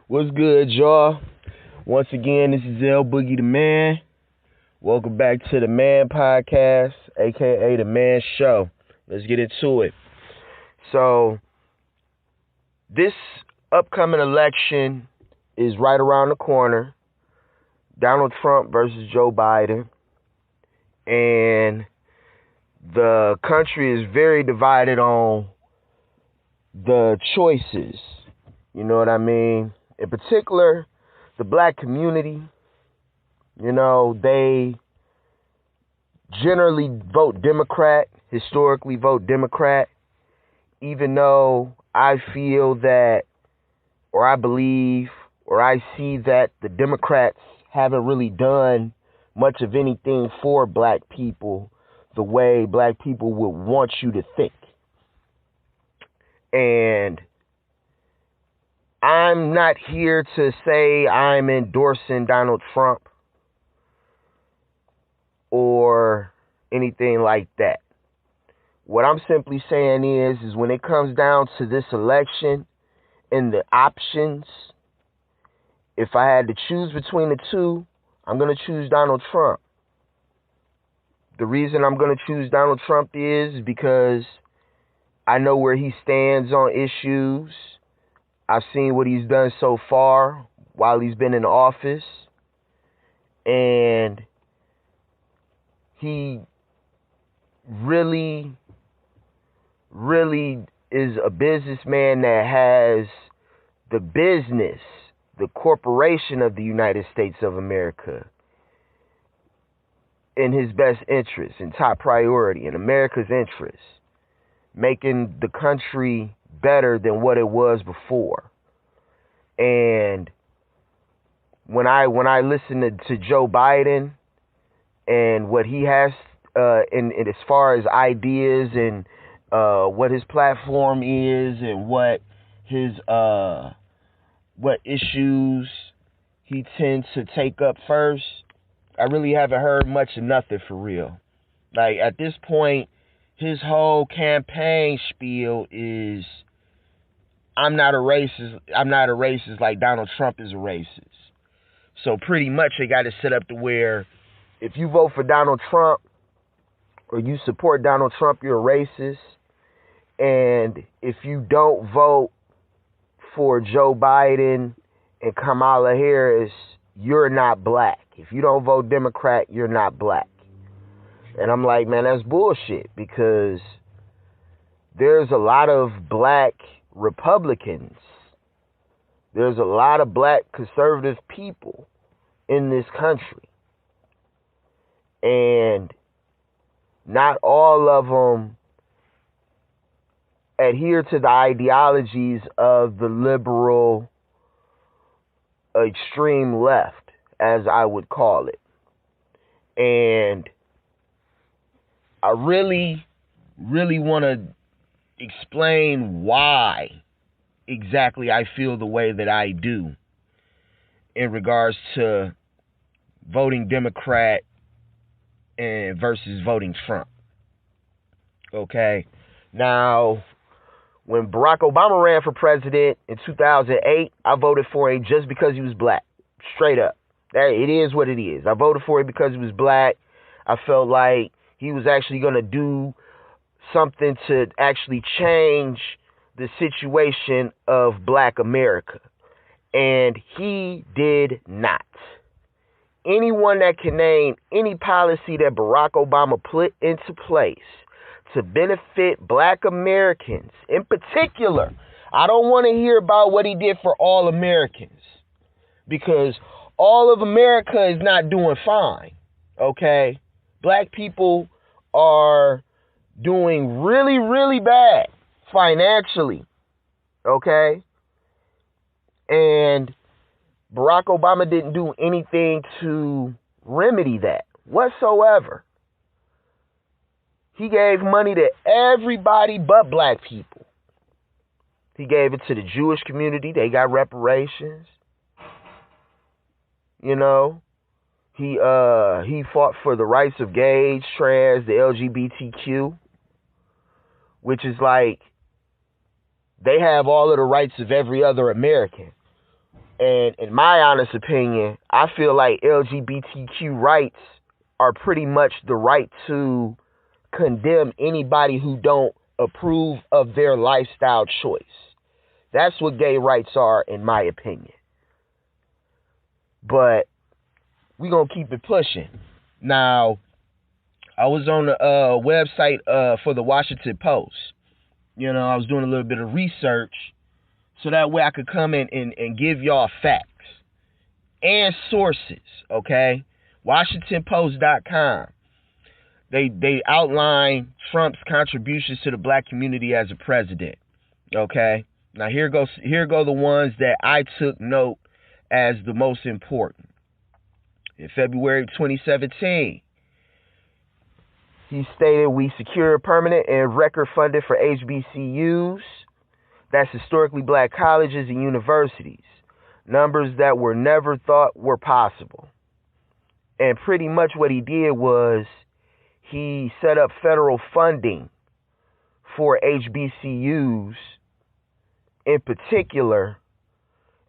What's good, y'all? Once again, this is L Boogie the Man. Welcome back to the DaMann Podcast, aka the Man Show. Let's get into it. So, this upcoming election is right around the corner. Donald Trump versus Joe Biden. And the country is very divided on the choices. You know what I mean? In particular, the black community, they generally vote Democrat, historically vote Democrat, even though I feel that, or I believe, or I see that the Democrats haven't really done much of anything for black people the way black people would want you to think. And I'm not here to say I'm endorsing Donald Trump or anything like that. What I'm simply saying is when it comes down to this election and the options, if I had to choose between the two, I'm going to choose Donald Trump. The reason I'm going to choose Donald Trump is because I know where he stands on issues. I've seen what he's done so far while he's been in office. And he really is a businessman that has the business, the corporation of the United States of America in his best interest and top priority, in America's interest, making the country better than what it was before. And when I listen to Joe Biden and what he has in as far as ideas and what his platform is and what his what issues he tends to take up first, I really haven't heard much of nothing for real. Like, at this point, his whole campaign spiel is, I'm not a racist like Donald Trump is a racist. So pretty much they got it set up to where if you vote for Donald Trump or you support Donald Trump, you're a racist. And if you don't vote for Joe Biden and Kamala Harris, you're not black. If you don't vote Democrat, you're not black. And I'm like, man, that's bullshit, because there's a lot of black Republicans. There's a lot of black conservative people in this country. And not all of them adhere to the ideologies of the liberal extreme left, as I would call it. And I really want to explain why exactly I feel the way that I do in regards to voting Democrat and versus voting Trump. Okay? Now, when Barack Obama ran for president in 2008, I voted for him just because he was black. Straight up. It is what it is. I voted for him because he was black. I felt like he was actually going to do something to actually change the situation of black America. And he did not. Anyone that can name any policy that Barack Obama put into place to benefit black Americans in particular, I don't want to hear about what he did for all Americans, because all of America is not doing fine, okay? Black people are doing really bad financially, okay? And Barack Obama didn't do anything to remedy that whatsoever. He gave money to everybody but black people. He gave it to the Jewish community. They got reparations. You know, he fought for the rights of gays, trans, the LGBTQ, which is like they have all of the rights of every other American. And in my honest opinion, I feel like LGBTQ rights are pretty much the right to condemn anybody who don't approve of their lifestyle choice. That's what gay rights are, in my opinion. But we're going to keep it pushing. Now, I was on the website for the Washington Post. You know, I was doing a little bit of research so that way I could come in and give y'all facts and sources, okay? WashingtonPost.com. They outline Trump's contributions to the black community as a president, okay? Now here go the ones that I took note as the most important. In February 2017, he stated, "We secure permanent and record funding for HBCUs, that's historically black colleges and universities, numbers that were never thought were possible." And pretty much what he did was he set up federal funding for HBCUs in particular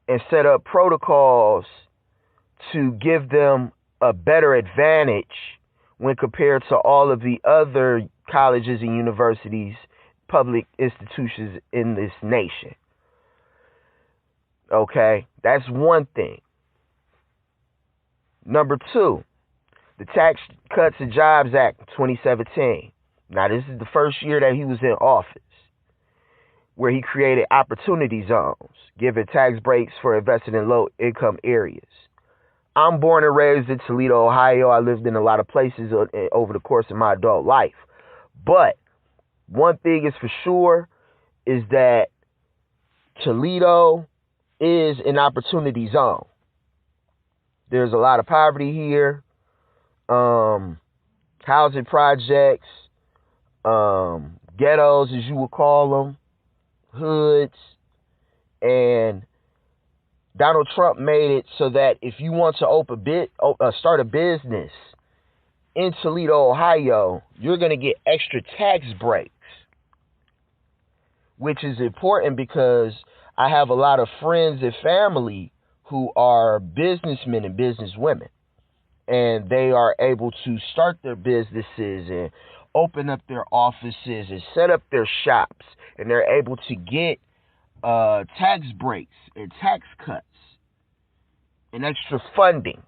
and set up protocols to give them a better advantage when compared to all of the other colleges and universities, public institutions in this nation. Okay, that's one thing. Number two, the Tax Cuts and Jobs Act 2017. Now, this is the first year that he was in office, where he created opportunity zones, giving tax breaks for investing in low-income areas. I'm born and raised in Toledo, Ohio. I lived in a lot of places over the course of my adult life. But one thing is for sure is that Toledo is an opportunity zone. There's a lot of poverty here, housing projects, ghettos, as you would call them, hoods, and Donald Trump made it so that if you want to start a business in Toledo, Ohio, you're going to get extra tax breaks, which is important because I have a lot of friends and family who are businessmen and businesswomen, and they are able to start their businesses and open up their offices and set up their shops, and they're able to get tax breaks and tax cuts and extra funding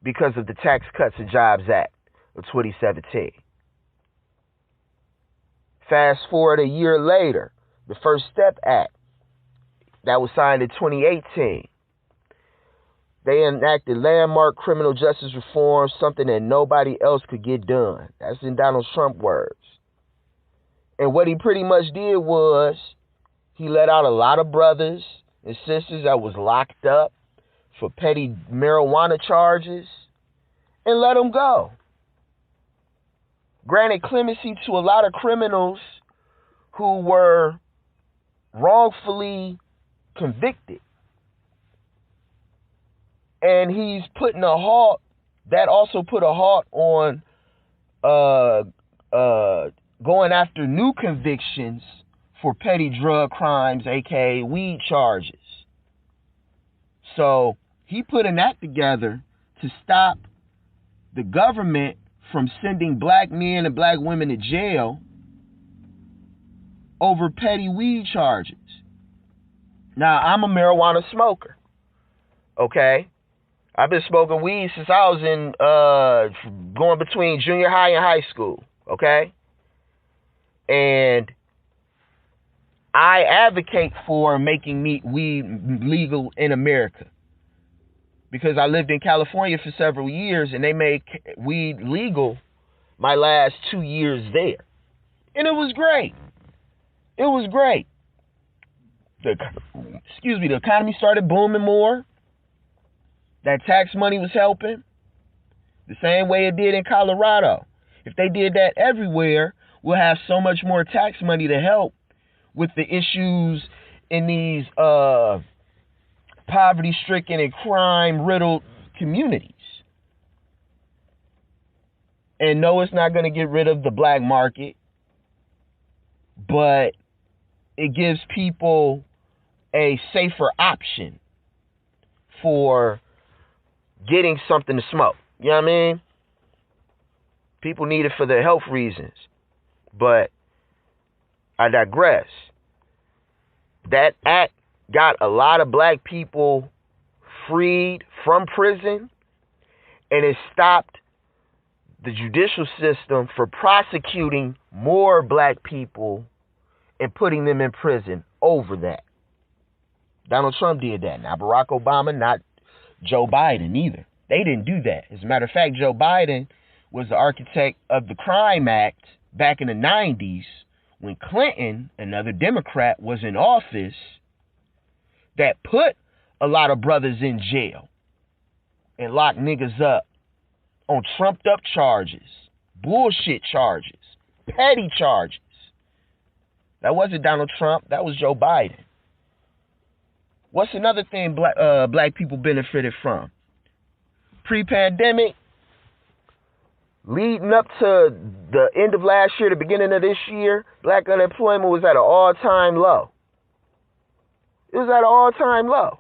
because of the Tax Cuts and Jobs Act of 2017. Fast forward a year later, the First Step Act that was signed in 2018. They enacted landmark criminal justice reform, something that nobody else could get done. That's in Donald Trump words. And what he pretty much did was he let out a lot of brothers and sisters that was locked up for petty marijuana charges and let them go. Granted clemency to a lot of criminals who were wrongfully convicted. And he's putting a halt, that also put a halt on going after new convictions for petty drug crimes, aka weed charges. So he putting that together to stop the government from sending black men and black women to jail over petty weed charges. Now, I'm a marijuana smoker, okay? I've been smoking weed since I was in going between junior high and high school, okay? And I advocate for making weed legal in America because I lived in California for several years and they made weed legal my last 2 years there. And it was great. It was great. The economy started booming more. That tax money was helping the same way it did in Colorado. If they did that everywhere, we'll have so much more tax money to help with the issues in these poverty-stricken and crime-riddled communities. And no, it's not going to get rid of the black market, but it gives people a safer option for getting something to smoke. You know what I mean? People need it for their health reasons. But I digress. That act got a lot of black people freed from prison, and it stopped the judicial system for prosecuting more black people and putting them in prison over that. Donald Trump did that. Not Barack Obama, not Joe Biden either. They didn't do that. As a matter of fact, Joe Biden was the architect of the Crime Act back in the 90s when Clinton, another Democrat, was in office, that put a lot of brothers in jail and locked niggas up on trumped up charges, bullshit charges, petty charges. That wasn't Donald Trump. That was Joe Biden. What's another thing black people benefited from? Pre-pandemic, leading up to the end of last year, the beginning of this year, black unemployment was at an all-time low. It was at an all-time low.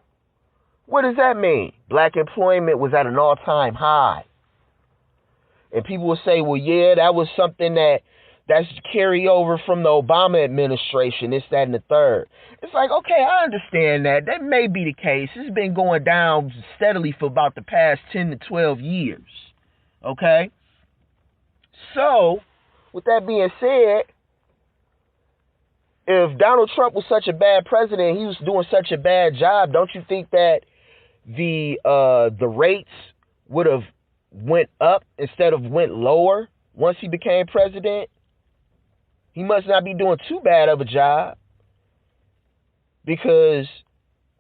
What does that mean? Black employment was at an all-time high. And people will say, well, yeah, that was something that's carryover from the Obama administration, this, that, and the third. It's like, okay, I understand that. That may be the case. It's been going down steadily for about the past 10 to 12 years. Okay? So, with that being said, if Donald Trump was such a bad president, he was doing such a bad job, don't you think that the rates would have went up instead of went lower once he became president? He must not be doing too bad of a job because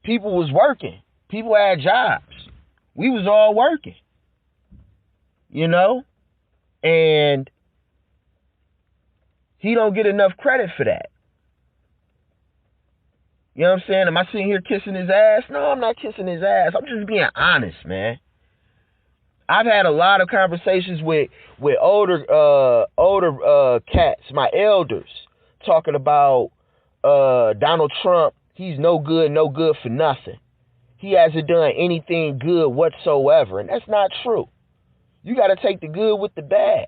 people was working. People had jobs. We was all working, you know? And he don't get enough credit for that. You know what I'm saying? Am I sitting here kissing his ass? No, I'm not kissing his ass. I'm just being honest, man. I've had a lot of conversations with older cats, my elders, talking about Donald Trump. He's no good for nothing. He hasn't done anything good whatsoever, and that's not true. You got to take the good with the bad.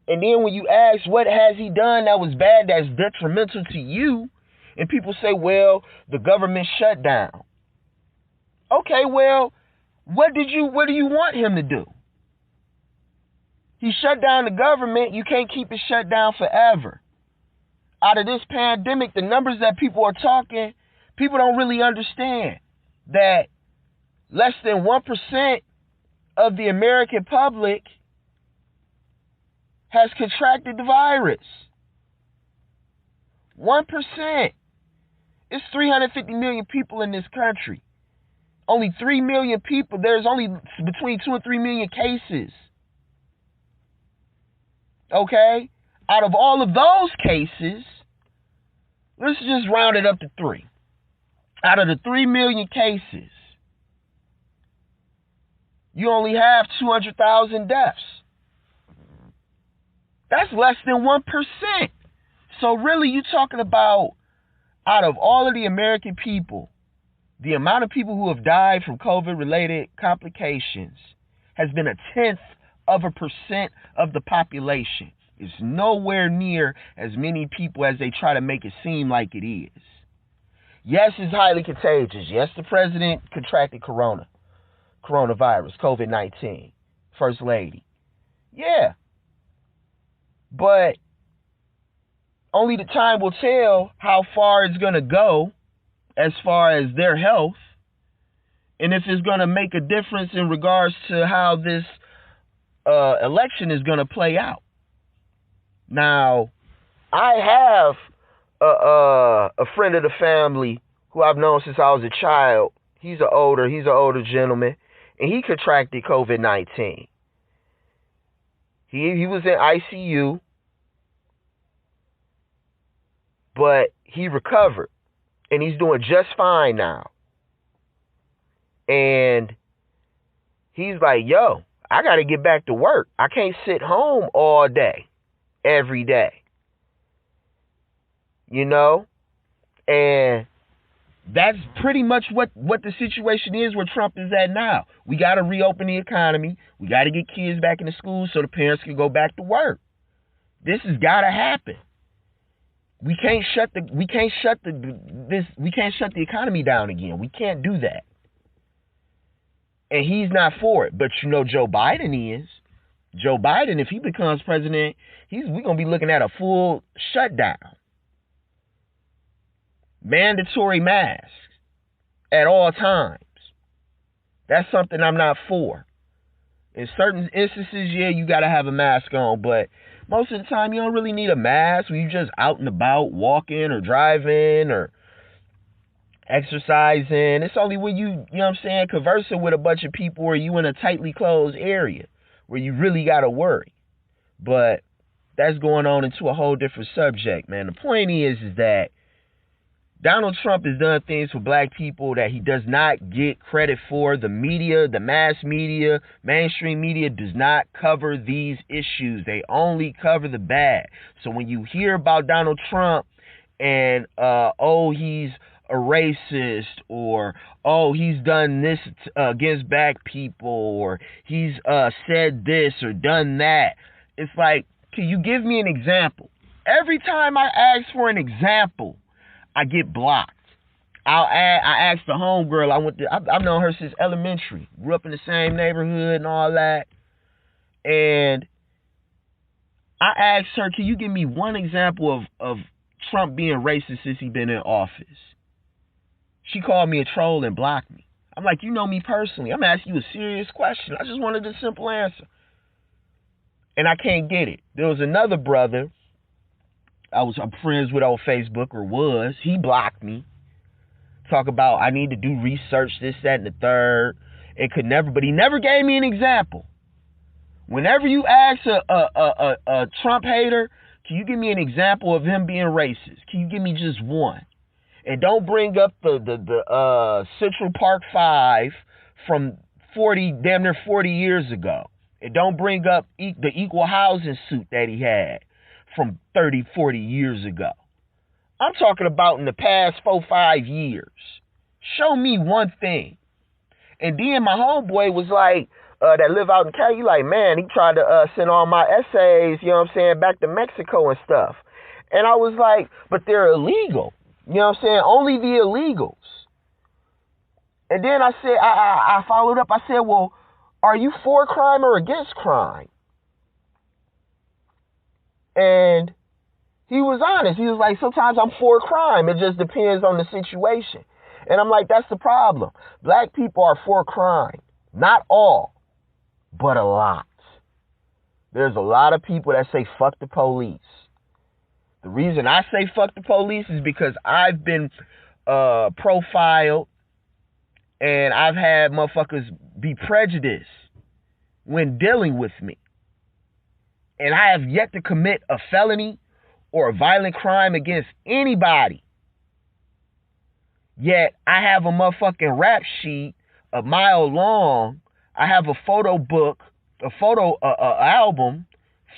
And then when you ask what has he done that was bad, that's detrimental to you, and people say, well, the government shut down. Okay, well, what do you want him to do? He shut down the government. You can't keep it shut down forever. Out of this pandemic, the numbers that people are talking, people don't really understand that less than 1% of the American public has contracted the virus. 1%. It's 350 million people in this country. Only 3 million people. There's only between 2 and 3 million cases. Okay? Out of all of those cases, let's just round it up to 3. Out of the 3 million cases, you only have 200,000 deaths. That's less than 1%. So really, you're talking about out of all of the American people, the amount of people who have died from COVID-related complications has been 0.1% of the population. It's nowhere near as many people as they try to make it seem like it is. Yes, it's highly contagious. Yes, the president contracted coronavirus, COVID-19, First Lady. Yeah. But only the time will tell how far it's going to go as far as their health, and if it's going to make a difference in regards to how this election is going to play out. Now, I have a friend of the family who I've known since I was a child. He's an older gentleman, and he contracted COVID-19. He was in ICU, but he recovered. And he's doing just fine now. And he's like, yo, I got to get back to work. I can't sit home all day, every day. You know? And That's pretty much what the situation is where Trump is at now. We got to reopen the economy. We got to get kids back into school so the parents can go back to work. This has got to happen. We can't shut the economy down again. We can't do that. And he's not for it. But you know Joe Biden is. Joe Biden, if he becomes president, we're going to be looking at a full shutdown. Mandatory masks at all times. That's something I'm not for. In certain instances, yeah, you got to have a mask on, but most of the time you don't really need a mask when you're just out and about, walking or driving or exercising. It's only when you know what I'm saying, conversing with a bunch of people or you in a tightly closed area where you really got to worry. But that's going on into a whole different subject, man. The point is that Donald Trump has done things for black people that he does not get credit for. The media, the mass media, mainstream media does not cover these issues. They only cover the bad. So when you hear about Donald Trump and, he's a racist, or, he's done this against black people, or he's said this or done that, it's like, can you give me an example? Every time I ask for an example, I get blocked. I asked the homegirl. I've known her since elementary. Grew up in the same neighborhood and all that. And I asked her, can you give me one example of Trump being racist since he's been in office? She called me a troll and blocked me. I'm like, you know me personally. I'm asking you a serious question. I just wanted a simple answer. And I can't get it. There was another brother I'm friends with on Facebook, or was. He blocked me. Talk about I need to do research, this, that, and the third. But he never gave me an example. Whenever you ask a Trump hater, can you give me an example of him being racist? Can you give me just one? And don't bring up the Central Park 5 from damn near 40 years ago. And don't bring up the equal housing suit that he had from 30, 40 years ago. I'm talking about in the past 4-5 years. Show me one thing. And then my homeboy was like, that live out in Cali, he like, man, he tried to send all my essays, you know what I'm saying, back to Mexico and stuff. And I was like, but they're illegal. You know what I'm saying? Only the illegals. And then I said, I followed up. I said, well, are you for crime or against crime? And he was honest. He was like, sometimes I'm for crime. It just depends on the situation. And I'm like, that's the problem. Black people are for crime. Not all, but a lot. There's a lot of people that say, fuck the police. The reason I say fuck the police is because I've been profiled and I've had motherfuckers be prejudiced when dealing with me. And I have yet to commit a felony or a violent crime against anybody. Yet I have a motherfucking rap sheet a mile long. I have a photo book, a photo album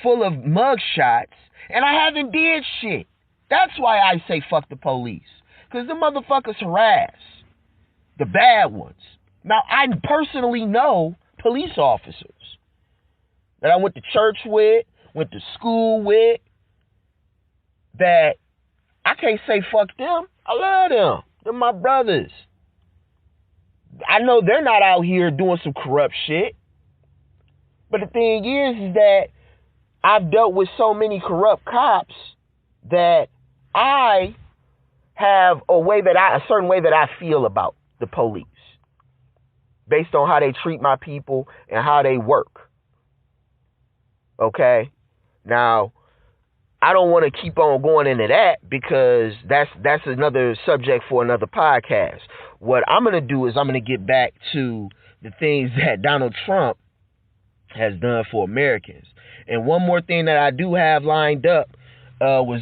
full of mug shots, and I haven't did shit. That's why I say fuck the police. Because the motherfuckers harass the bad ones. Now, I personally know police officers that I went to church with, went to school with, that I can't say fuck them. I love them. They're my brothers. I know they're not out here doing some corrupt shit. But the thing is that I've dealt with so many corrupt cops that I have a certain way that I feel about the police based on how they treat my people and how they work. Okay? Now, I don't want to keep on going into that because that's another subject for another podcast. What I'm going to do is I'm going to get back to the things that Donald Trump has done for Americans. And one more thing that I do have lined up was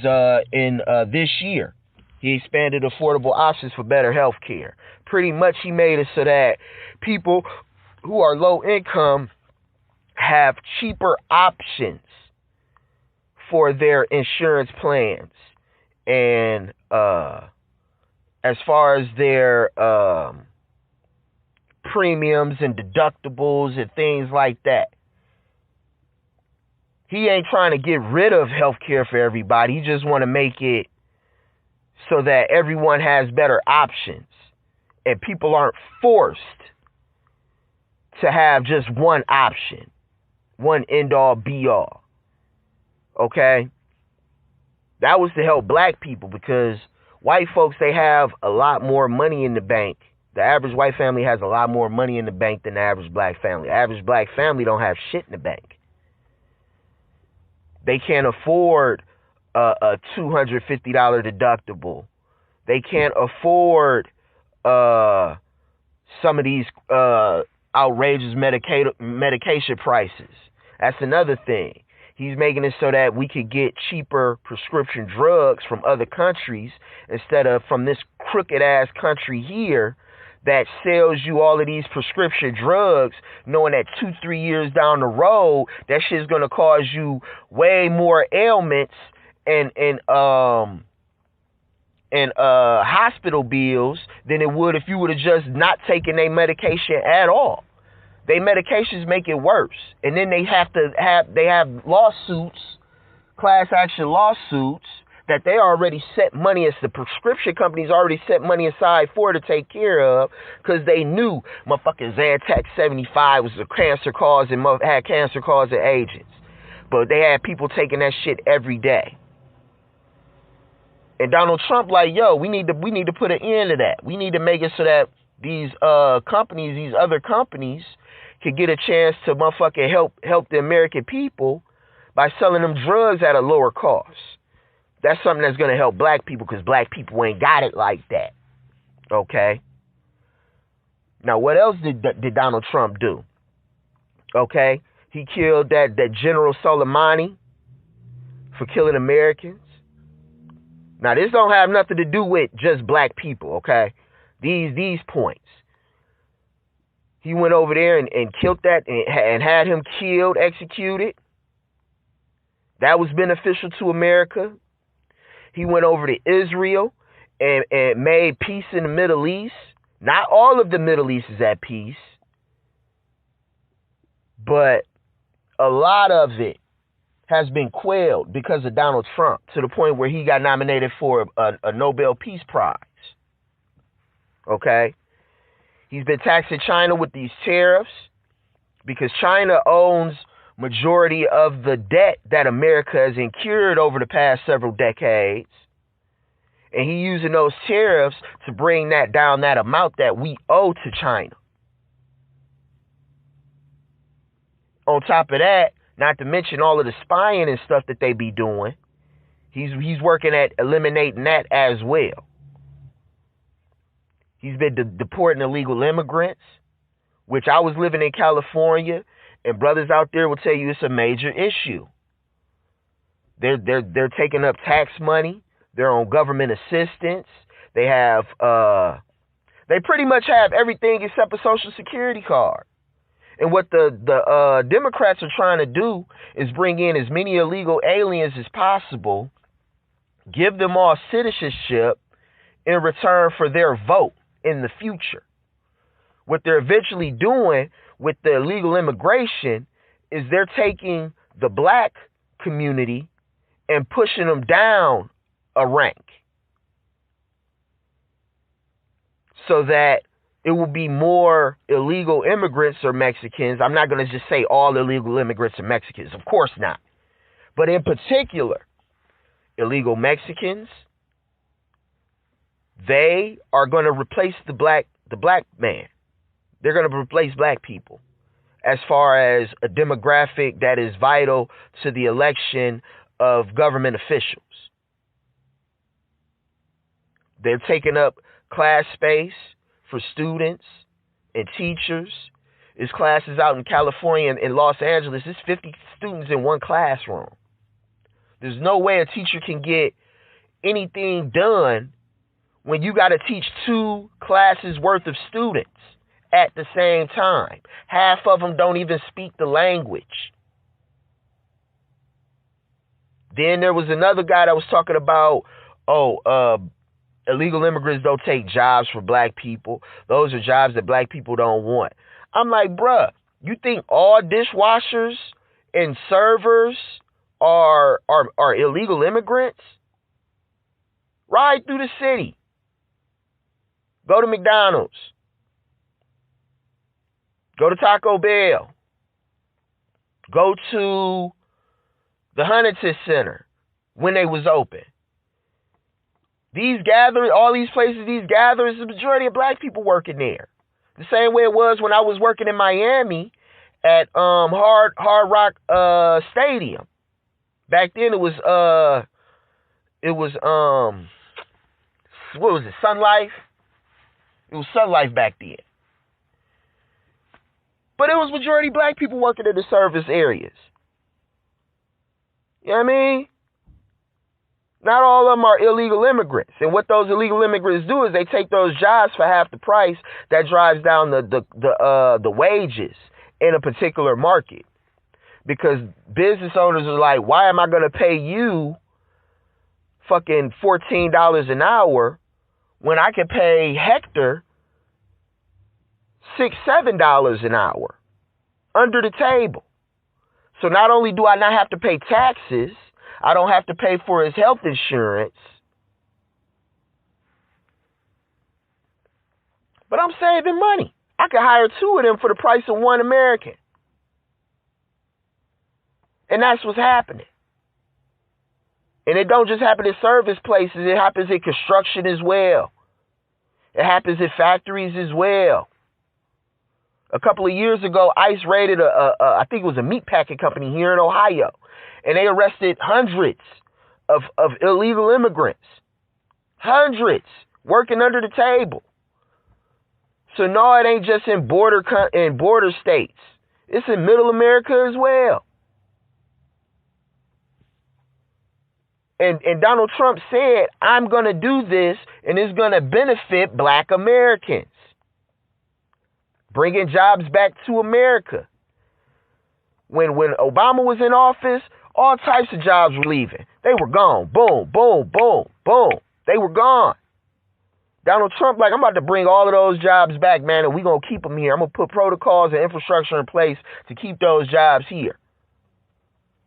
in this year. He expanded affordable options for better health care. Pretty much he made it so that people who are low income have cheaper options for their insurance plans and as far as their premiums and deductibles and things like that. He ain't trying to get rid of health care for everybody. He just want to make it so that everyone has better options and people aren't forced to have just one option, one end-all, be-all. Okay? That was to help black people, because white folks, they have a lot more money in the bank. The average white family has a lot more money in the bank than the average black family. The average black family don't have shit in the bank. They can't afford a $250 deductible. They can't afford some of these outrageous medication prices. That's another thing. He's making it so that we could get cheaper prescription drugs from other countries instead of from this crooked ass country here that sells you all of these prescription drugs, knowing that 2-3 years down the road, that shit's gonna cause you way more ailments and hospital bills than it would if you would have just not taken their medication at all. They medications make it worse, and then they have lawsuits, class action lawsuits, that they already set money, as the prescription companies already set money aside for to take care of, because they knew motherfucking Zantac 75 was a cancer cause and had cancer causing agents. But they had people taking that shit every day. And Donald Trump like, yo, we need to put an end to that. We need to make it so that these companies, these other companies, could get a chance to motherfucking help the American people by selling them drugs at a lower cost. That's something that's going to help black people, because black people ain't got it like that. Okay? Now, what else did Donald Trump do? Okay? He killed that General Soleimani for killing Americans. Now, this don't have nothing to do with just black people, okay? These points. He went over there and killed that and had him killed, executed. That was beneficial to America. He went over to Israel and made peace in the Middle East. Not all of the Middle East is at peace, but a lot of it has been quelled because of Donald Trump, to the point where he got nominated for a Nobel Peace Prize. Okay? He's been taxing China with these tariffs because China owns majority of the debt that America has incurred over the past several decades. And he's using those tariffs to bring that down, that amount that we owe to China. On top of that, not to mention all of the spying and stuff that they be doing, he's working at eliminating that as well. He's been deporting illegal immigrants, which I was living in California, and brothers out there will tell you it's a major issue. They're taking up tax money. They're on government assistance. They have they pretty much have everything except a Social Security card. And what the Democrats are trying to do is bring in as many illegal aliens as possible, give them all citizenship in return for their vote in the future. What they're eventually doing with the illegal immigration is they're taking the black community and pushing them down a rank so that it will be more illegal immigrants or Mexicans. I'm not going to just say all illegal immigrants are Mexicans. Of course not. But in particular, illegal Mexicans, they are going to replace the black man. They're going to replace black people as far as a demographic that is vital to the election of government officials. They're taking up class space for students and teachers. There's classes out in California and in Los Angeles. There's 50 students in one classroom. There's no way a teacher can get anything done when you got to teach 2 classes worth of students at the same time. Half of them don't even speak the language. Then there was another guy that was talking about, illegal immigrants don't take jobs for black people. Those are jobs that black people don't want. I'm like, bruh, you think all dishwashers and servers are illegal immigrants? Ride through the city. Go to McDonald's. Go to Taco Bell. Go to the Huntington Center when they was open. These gatherings, all these places, these gatherings, the majority of black people working there. The same way it was when I was working in Miami at Hard Rock Stadium. Back then it was what was it, Sun Life? It was Sun Life back then. But it was majority black people working in the service areas. You know what I mean? Not all of them are illegal immigrants. And what those illegal immigrants do is they take those jobs for half the price. That drives down the wages in a particular market. Because business owners are like, why am I going to pay you fucking $14 an hour when I can pay Hector $6, $7 an hour under the table? So not only do I not have to pay taxes, I don't have to pay for his health insurance, but I'm saving money. I could hire two of them for the price of one American. And that's what's happening. And it don't just happen in service places. It happens in construction as well. It happens in factories as well. A couple of years ago, ICE raided I think it was a meat packing company here in Ohio. And they arrested hundreds of illegal immigrants. Hundreds working under the table. So no, it ain't just in border states. It's in middle America as well. And Donald Trump said, I'm going to do this and it's going to benefit black Americans. Bringing jobs back to America. When Obama was in office, all types of jobs were leaving. They were gone. Boom, boom, boom, boom. They were gone. Donald Trump, like, I'm about to bring all of those jobs back, man, and we're going to keep them here. I'm going to put protocols and infrastructure in place to keep those jobs here.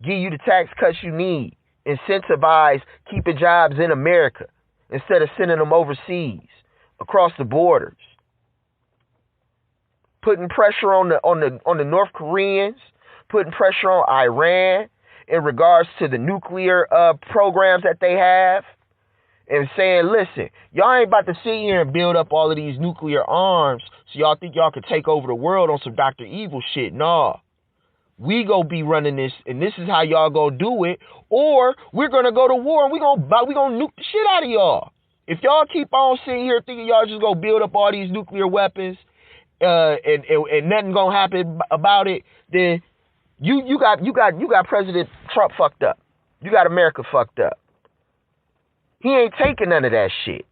Give you the tax cuts you need. Incentivize keeping jobs in America instead of sending them overseas, across the borders. Putting pressure on the North Koreans, putting pressure on Iran in regards to the nuclear programs that they have, and saying, listen, y'all ain't about to sit here and build up all of these nuclear arms so y'all think y'all can take over the world on some Dr. Evil shit. Nah. We gonna be running this, and this is how y'all gonna do it, or we're gonna go to war and we gonna nuke the shit out of y'all. If y'all keep on sitting here thinking y'all just gonna build up all these nuclear weapons, and nothing gonna happen about it, then you got President Trump fucked up. You got America fucked up. He ain't taking none of that shit.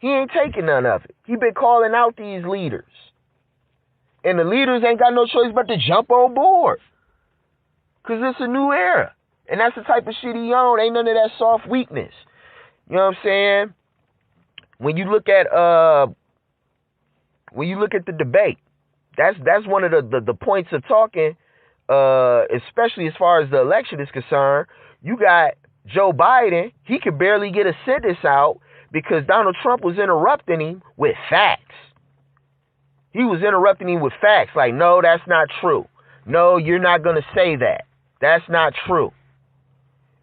He ain't taking none of it. He been calling out these leaders. And the leaders ain't got no choice but to jump on board. Because it's a new era. And that's the type of shit he on. Ain't none of that soft weakness. You know what I'm saying? When you look at the debate, that's one of the points of talking, especially as far as the election is concerned. You got Joe Biden, he could barely get a sentence out because Donald Trump was interrupting him with facts. He was interrupting him with facts like, no, that's not true. No, you're not going to say that. That's not true.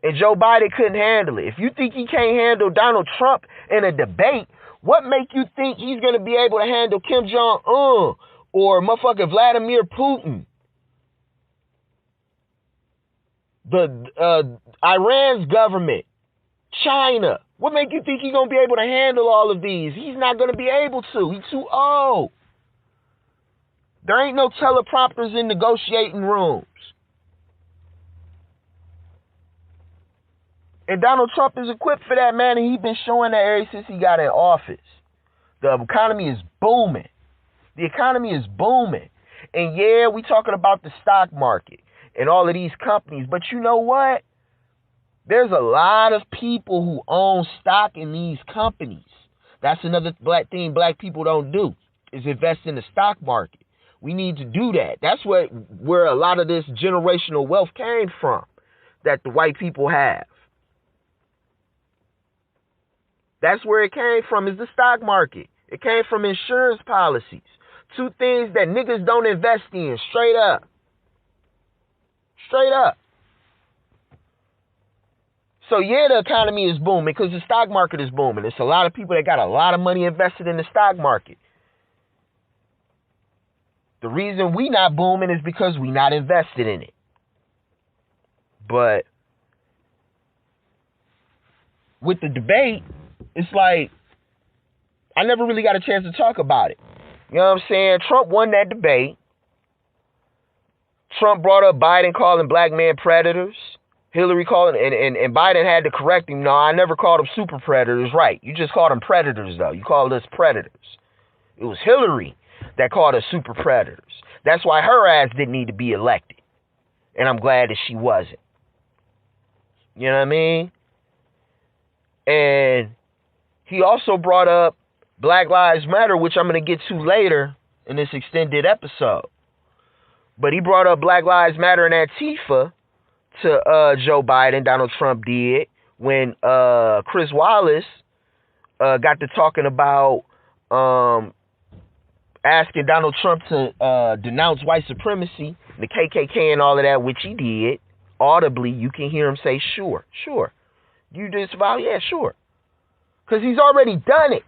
And Joe Biden couldn't handle it. If you think he can't handle Donald Trump in a debate, what make you think he's going to be able to handle Kim Jong-un or motherfucking Vladimir Putin? The Iran's government, China. What make you think he's going to be able to handle all of these? He's not going to be able to. He's too old. There ain't no teleprompters in negotiating rooms. And Donald Trump is equipped for that, man, and he's been showing that ever since he got in office. The economy is booming. The economy is booming. And yeah, we talking about the stock market and all of these companies, but you know what? There's a lot of people who own stock in these companies. That's another thing black people don't do, is invest in the stock market. We need to do that. That's where a lot of this generational wealth came from that the white people have. That's where it came from, is the stock market. It came from insurance policies. Two things that niggas don't invest in, straight up. Straight up. So yeah, the economy is booming because the stock market is booming. It's a lot of people that got a lot of money invested in the stock market. The reason we not booming is because we not invested in it. But with the debate, it's like I never really got a chance to talk about it. You know what I'm saying? Trump won that debate. Trump brought up Biden calling black men predators. Hillary called, and Biden had to correct him. No, I never called them super predators. Right. You just called them predators, though. You called us predators. It was Hillary that called us super predators. That's why her ass didn't need to be elected. And I'm glad that she wasn't. You know what I mean? And he also brought up Black Lives Matter, which I'm going to get to later in this extended episode. But he brought up Black Lives Matter and Antifa to Joe Biden. Donald Trump did when Chris Wallace got to talking about asking Donald Trump to denounce white supremacy, the KKK and all of that, which he did. Audibly, you can hear him say, sure. You disavow? Yeah, sure. Because he's already done it.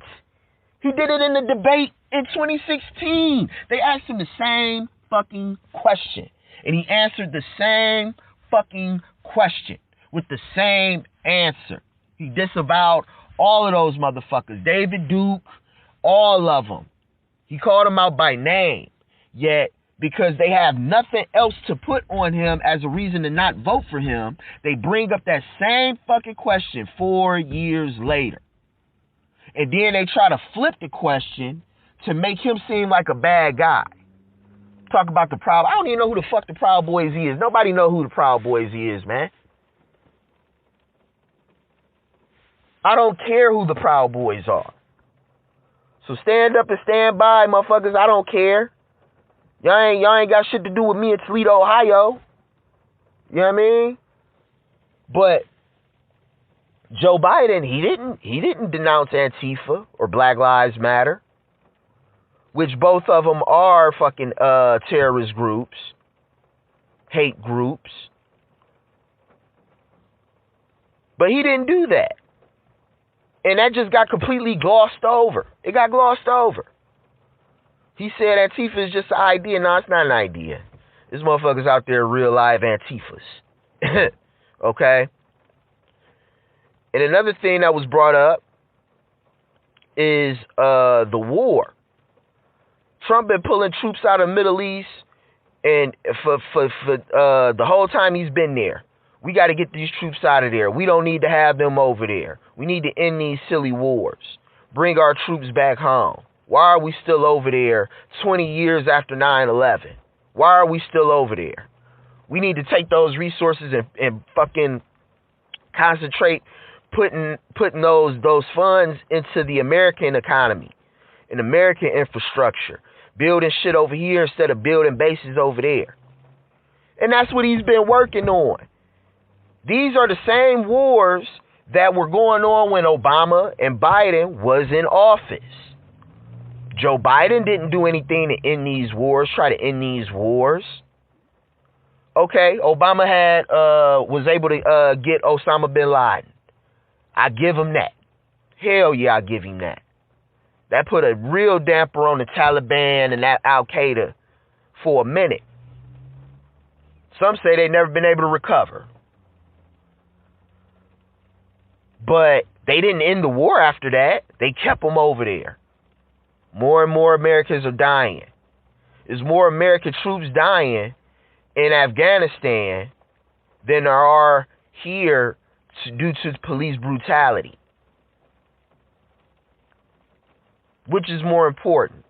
He did it in the debate in 2016. They asked him the same fucking question. And he answered the same fucking question with the same answer. He disavowed all of those motherfuckers. David Duke, all of them. He called them out by name. Yet, because they have nothing else to put on him as a reason to not vote for him, they bring up that same fucking question 4 years later. And then they try to flip the question to make him seem like a bad guy. Talk about the Proud. I don't even know who the fuck the Proud Boys is. Nobody know who the Proud Boys is, man. I don't care who the Proud Boys are. So stand up and stand by, motherfuckers. I don't care. Y'all ain't got shit to do with me in Toledo, Ohio. You know what I mean? But Joe Biden, he didn't denounce Antifa or Black Lives Matter, which both of them are fucking terrorist groups, hate groups. But he didn't do that. And that just got completely glossed over. It got glossed over. He said Antifa is just an idea. No, it's not an idea. There's motherfuckers out there, real live Antifas. Okay? And another thing that was brought up is the war. Trump been pulling troops out of the Middle East, and for the whole time he's been there. We got to get these troops out of there. We don't need to have them over there. We need to end these silly wars. Bring our troops back home. Why are we still over there 20 years after 9/11? Why are we still over there? We need to take those resources and fucking concentrate putting those funds into the American economy and American infrastructure. Building shit over here instead of building bases over there. And that's what he's been working on. These are the same wars that were going on when Obama and Biden was in office. Joe Biden didn't do anything to end these wars, try to end these wars. Okay, Obama was able to get Osama bin Laden. I give him that. Hell yeah, I give him that. That put a real damper on the Taliban and that Al-Qaeda for a minute. Some say they've never been able to recover. But they didn't end the war after that. They kept them over there. More and more Americans are dying. There's more American troops dying in Afghanistan than there are here due to police brutality. Which is more important?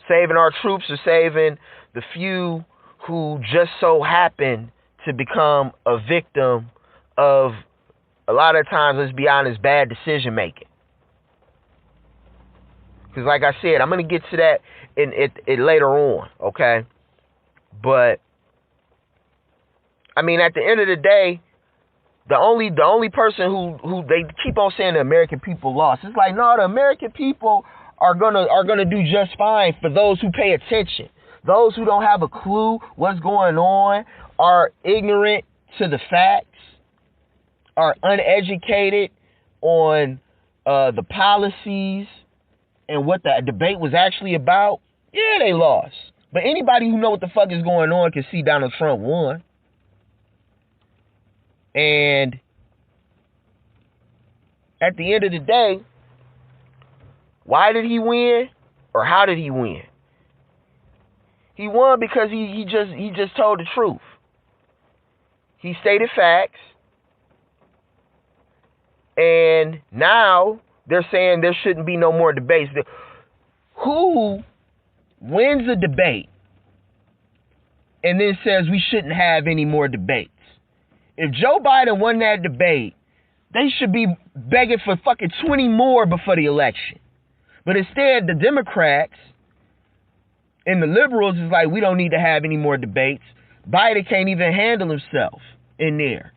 Saving our troops or saving the few who just so happen to become a victim of, a lot of times, let's be honest, bad decision making. Because like I said, I'm going to get to that in later on, okay? But, I mean, at the end of the day, the only person who they keep on saying the American people lost. It's like, no, the American people are gonna do just fine for those who pay attention. Those who don't have a clue what's going on, are ignorant to the facts, are uneducated on the policies and what the debate was actually about. Yeah, they lost. But anybody who know what the fuck is going on can see Donald Trump won. And at the end of the day, why did he win, or how did he win? He won because he just told the truth. He stated facts, and now they're saying there shouldn't be no more debates. Who wins a debate and then says we shouldn't have any more debates? If Joe Biden won that debate, they should be begging for fucking 20 more before the election. But instead, the Democrats and the liberals is like, we don't need to have any more debates. Biden can't even handle himself in there.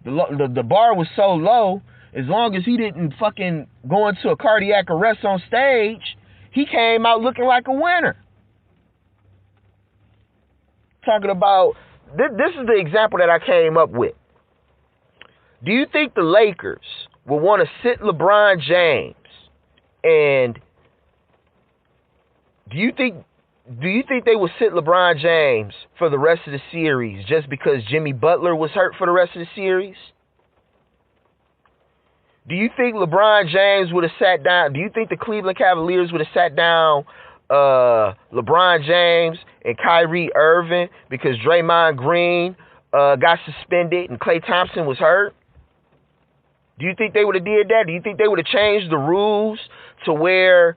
The bar was so low, as long as he didn't fucking go into a cardiac arrest on stage, he came out looking like a winner. Talking about... This is the example that I came up with. Do you think the Lakers will want to sit LeBron James? And do you think they will sit LeBron James for the rest of the series just because Jimmy Butler was hurt for the rest of the series? Do you think LeBron James would have sat down? Do you think the Cleveland Cavaliers would have sat down LeBron James and Kyrie Irving because Draymond Green got suspended and Klay Thompson was hurt? Do you think they would have did that? Do you think they would have changed the rules to where,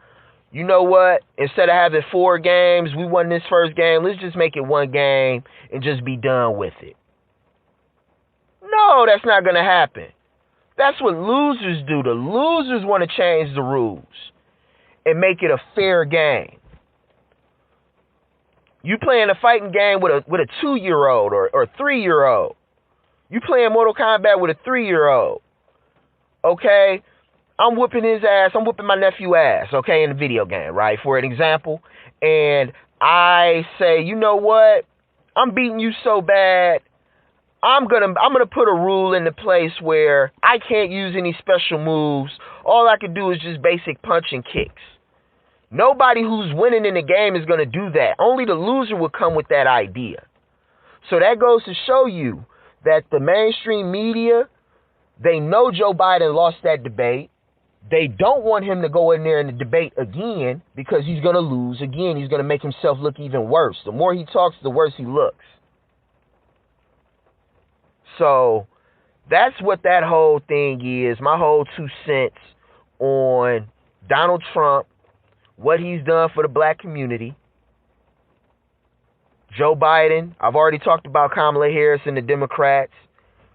you know what, instead of having 4 games, we won this first game, let's just make it 1 game and just be done with it? No, that's not going to happen. That's what losers do. The losers want to change the rules and make it a fair game. You playing a fighting game with a 2-year-old or 3-year-old. You playing Mortal Kombat with a 3-year-old. Okay? I'm whooping his ass. I'm whooping my nephew's ass, okay, in the video game, right? For an example. And I say, you know what? I'm beating you so bad, I'm gonna put a rule into place where I can't use any special moves. All I can do is just basic punch and kicks. Nobody who's winning in the game is going to do that. Only the loser will come with that idea. So that goes to show you that the mainstream media, they know Joe Biden lost that debate. They don't want him to go in there in the debate again because he's going to lose again. He's going to make himself look even worse. The more he talks, the worse he looks. So that's what that whole thing is. My whole 2 cents on Donald Trump, what he's done for the black community. Joe Biden, I've already talked about Kamala Harris and the Democrats,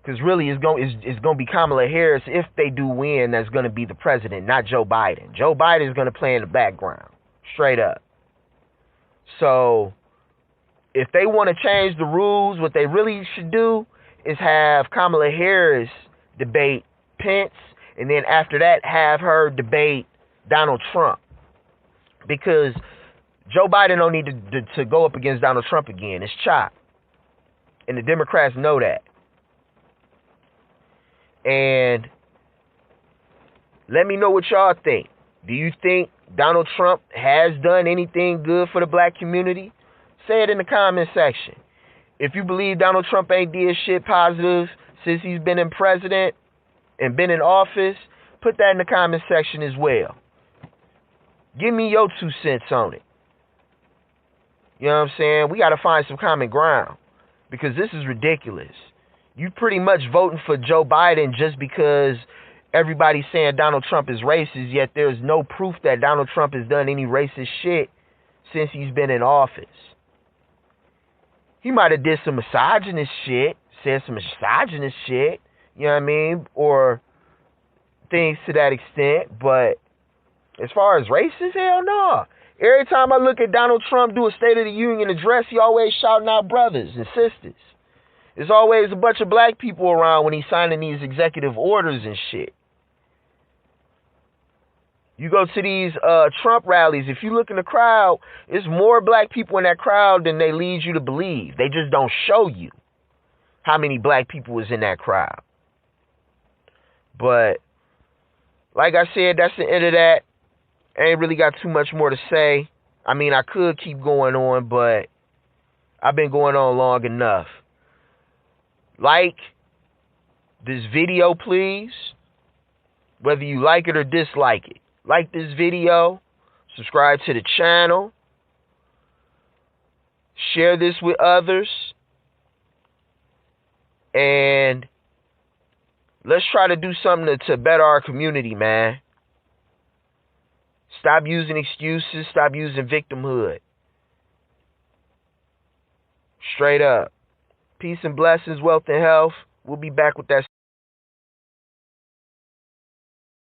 because really it's going to be Kamala Harris, if they do win, that's going to be the president, not Joe Biden. Joe Biden is going to play in the background, straight up. So if they want to change the rules, what they really should do is have Kamala Harris debate Pence, and then after that have her debate Donald Trump. Because Joe Biden don't need to go up against Donald Trump again. It's chopped. And the Democrats know that. And let me know what y'all think. Do you think Donald Trump has done anything good for the black community? Say it in the comment section. If you believe Donald Trump ain't did shit positive since he's been in president and been in office, put that in the comment section as well. Give me your 2 cents on it. You know what I'm saying? We got to find some common ground because this is ridiculous. You pretty much voting for Joe Biden just because everybody's saying Donald Trump is racist, yet there's no proof that Donald Trump has done any racist shit since he's been in office. He might have did some misogynist shit, said some misogynist shit, You know what I mean? Or things to that extent. But as far as racist, hell no. Every time I look at Donald Trump do a State of the Union address, he always shouting out brothers and sisters. There's always a bunch of black people around when he's signing these executive orders and shit. You go to these Trump rallies, if you look in the crowd, there's more black people in that crowd than they lead you to believe. They just don't show you how many black people was in that crowd. But, like I said, that's the end of that. I ain't really got too much more to say. I mean, I could keep going on, but I've been going on long enough. Like this video, please. Whether you like it or dislike it. Like this video. Subscribe to the channel. Share this with others. And let's try to do something to better our community, man. Stop using excuses. Stop using victimhood. Straight up. Peace and blessings, wealth and health. We'll be back with that.